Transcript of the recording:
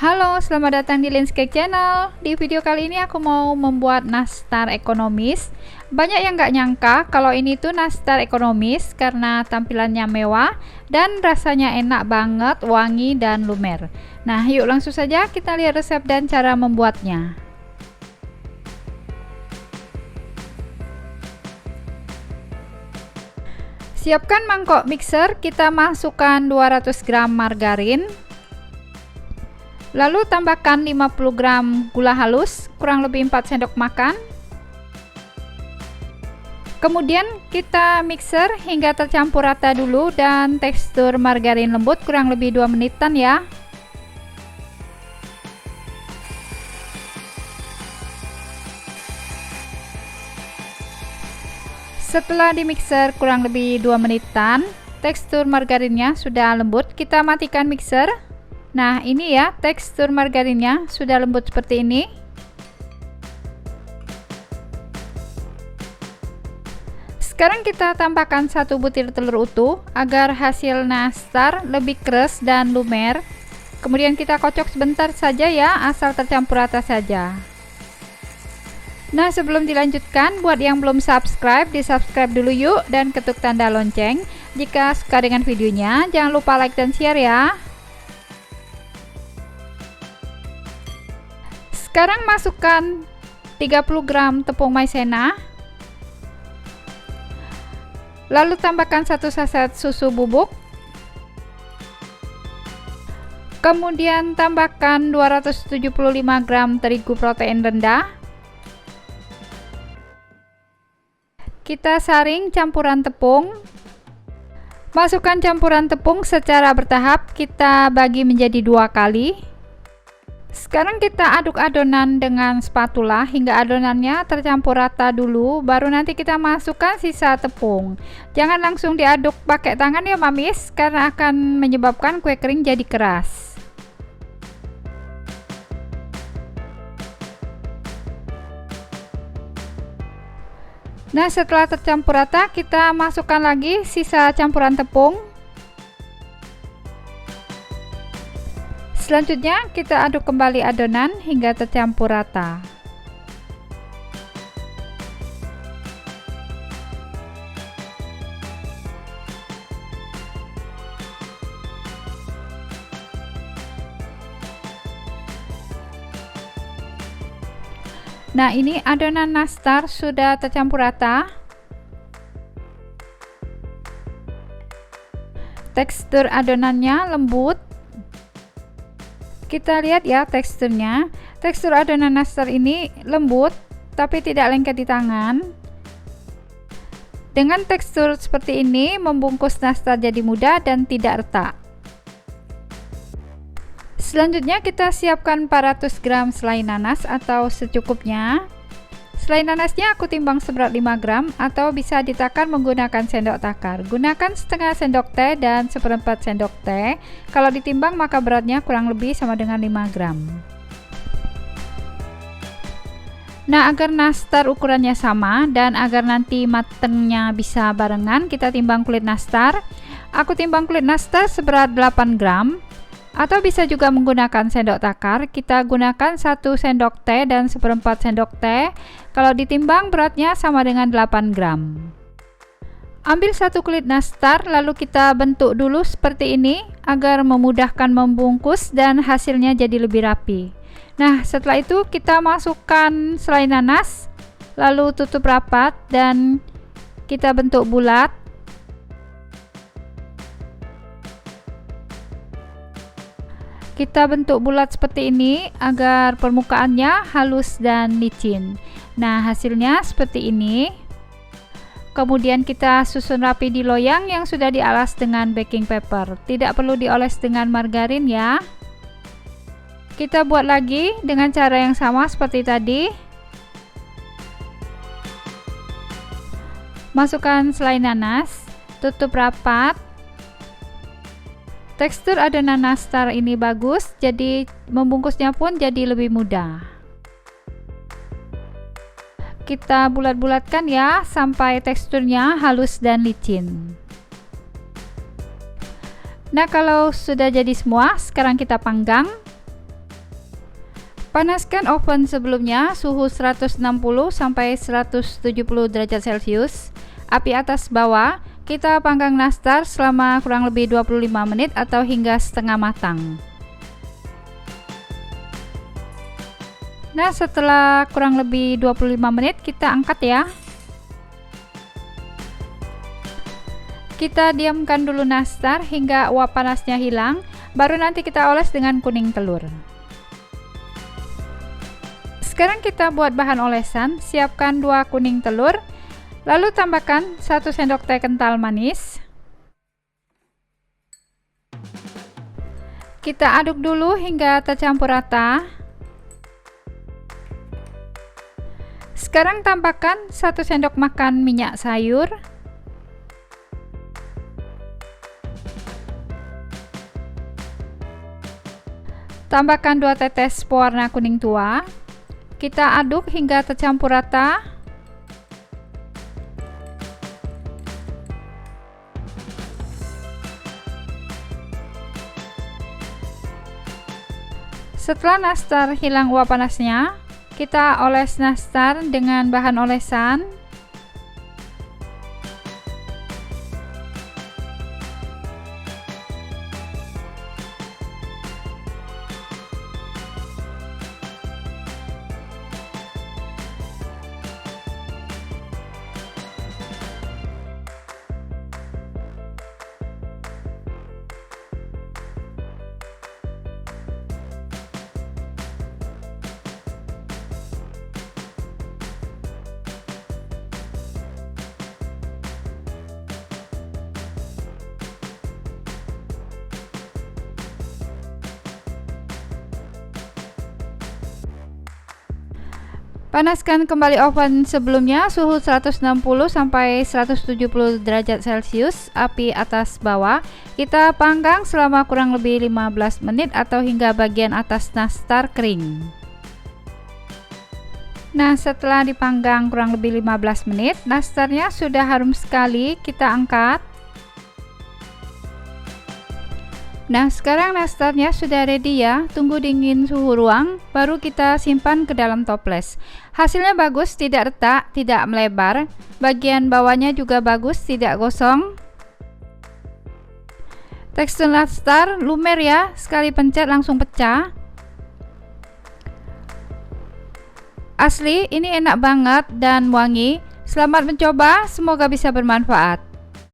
Halo, selamat datang di Landscape Channel. Di video kali ini aku mau membuat nastar ekonomis. Banyak yang nggak nyangka kalau ini tuh nastar ekonomis karena tampilannya mewah dan rasanya enak banget, wangi dan lumer. Nah, yuk langsung saja kita lihat resep dan cara membuatnya. Siapkan mangkok mixer, kita masukkan 200 gram margarin. Lalu tambahkan 50 gram gula halus, kurang lebih 4 sendok makan. Kemudian kita mixer hingga tercampur rata dulu dan tekstur margarin lembut, kurang lebih 2 menitan ya. Setelah dimixer kurang lebih 2 menitan, tekstur margarinnya sudah lembut, kita matikan mixer. Nah, ini ya tekstur margarinnya sudah lembut seperti ini. Sekarang kita tambahkan 1 butir telur utuh agar hasil nastar lebih keras dan lumer. Kemudian kita kocok sebentar saja ya, asal tercampur rata saja. Nah, sebelum dilanjutkan, buat yang belum subscribe, di subscribe dulu yuk dan ketuk tanda lonceng. Jika suka dengan videonya, jangan lupa like dan share ya. Sekarang masukkan 30 gram tepung maizena. Lalu tambahkan 1 saset susu bubuk. Kemudian tambahkan 275 gram terigu protein rendah. Kita saring campuran tepung. Masukkan campuran tepung secara bertahap, kita bagi menjadi 2 kali. Sekarang kita aduk adonan dengan spatula hingga adonannya tercampur rata dulu, baru nanti kita masukkan sisa tepung. Jangan langsung diaduk pakai tangan ya mamis, karena akan menyebabkan kue kering jadi keras. Nah, setelah tercampur rata, kita masukkan lagi sisa campuran tepung. Selanjutnya kita aduk kembali adonan hingga tercampur rata. Nah, ini adonan nastar sudah tercampur rata. Tekstur adonannya lembut. Kita lihat ya teksturnya. Tekstur adonan nastar ini lembut tapi tidak lengket di tangan. Dengan tekstur seperti ini membungkus nastar jadi mudah dan tidak retak. Selanjutnya kita siapkan 400 gram selai nanas atau secukupnya. Selai nanasnya aku timbang seberat 5 gram atau bisa ditakar menggunakan sendok takar. Gunakan setengah sendok teh dan seperempat sendok teh. Kalau ditimbang maka beratnya kurang lebih sama dengan 5 gram. Nah, agar nastar ukurannya sama dan agar nanti matengnya bisa barengan, kita timbang kulit nastar. Aku timbang kulit nastar seberat 8 gram. Atau bisa juga menggunakan sendok takar, kita gunakan 1 sendok teh dan seperempat sendok teh. Kalau ditimbang beratnya sama dengan 8 gram. Ambil 1 kulit nastar lalu kita bentuk dulu seperti ini agar memudahkan membungkus dan hasilnya jadi lebih rapi. Nah, setelah itu kita masukkan selai nanas, lalu tutup rapat dan kita bentuk bulat. Kita bentuk bulat seperti ini agar permukaannya halus dan licin. Nah, hasilnya seperti ini. Kemudian kita susun rapi di loyang yang sudah dialas dengan baking paper. Tidak perlu dioles dengan margarin ya. Kita buat lagi dengan cara yang sama seperti tadi. Masukkan selai nanas, tutup rapat. Tekstur adonan nastar ini bagus, jadi membungkusnya pun jadi lebih mudah. Kita bulat-bulatkan ya sampai teksturnya halus dan licin. Nah, kalau sudah jadi semua, sekarang kita panggang. Panaskan oven sebelumnya, suhu 160 sampai 170 derajat Celcius. Api atas bawah. Kita panggang nastar selama kurang lebih 25 menit atau hingga setengah matang. Nah, setelah kurang lebih 25 menit kita angkat ya. Kita diamkan dulu nastar hingga uap panasnya hilang, baru nanti kita oles dengan kuning telur. Sekarang kita buat bahan olesan. Siapkan 2 kuning telur, lalu tambahkan 1 sendok teh kental manis. Kita aduk dulu hingga tercampur rata. Sekarang tambahkan 1 sendok makan minyak sayur. Tambahkan 2 tetes pewarna kuning tua. Kita aduk hingga tercampur rata. Setelah nastar hilang uap panasnya, kita oles nastar dengan bahan olesan. Panaskan kembali oven sebelumnya, suhu 160 sampai 170 derajat Celcius, api atas bawah. Kita panggang selama kurang lebih 15 menit atau hingga bagian atas nastar kering. Nah, setelah dipanggang kurang lebih 15 menit, nastarnya sudah harum sekali. Kita angkat. Nah, sekarang nastarnya sudah ready ya. Tunggu dingin suhu ruang, baru kita simpan ke dalam toples. Hasilnya bagus, tidak retak, tidak melebar. Bagian bawahnya juga bagus, tidak gosong. Tekstur nastar lumer ya, sekali pencet langsung pecah. Asli, ini enak banget dan wangi. Selamat mencoba, semoga bisa bermanfaat.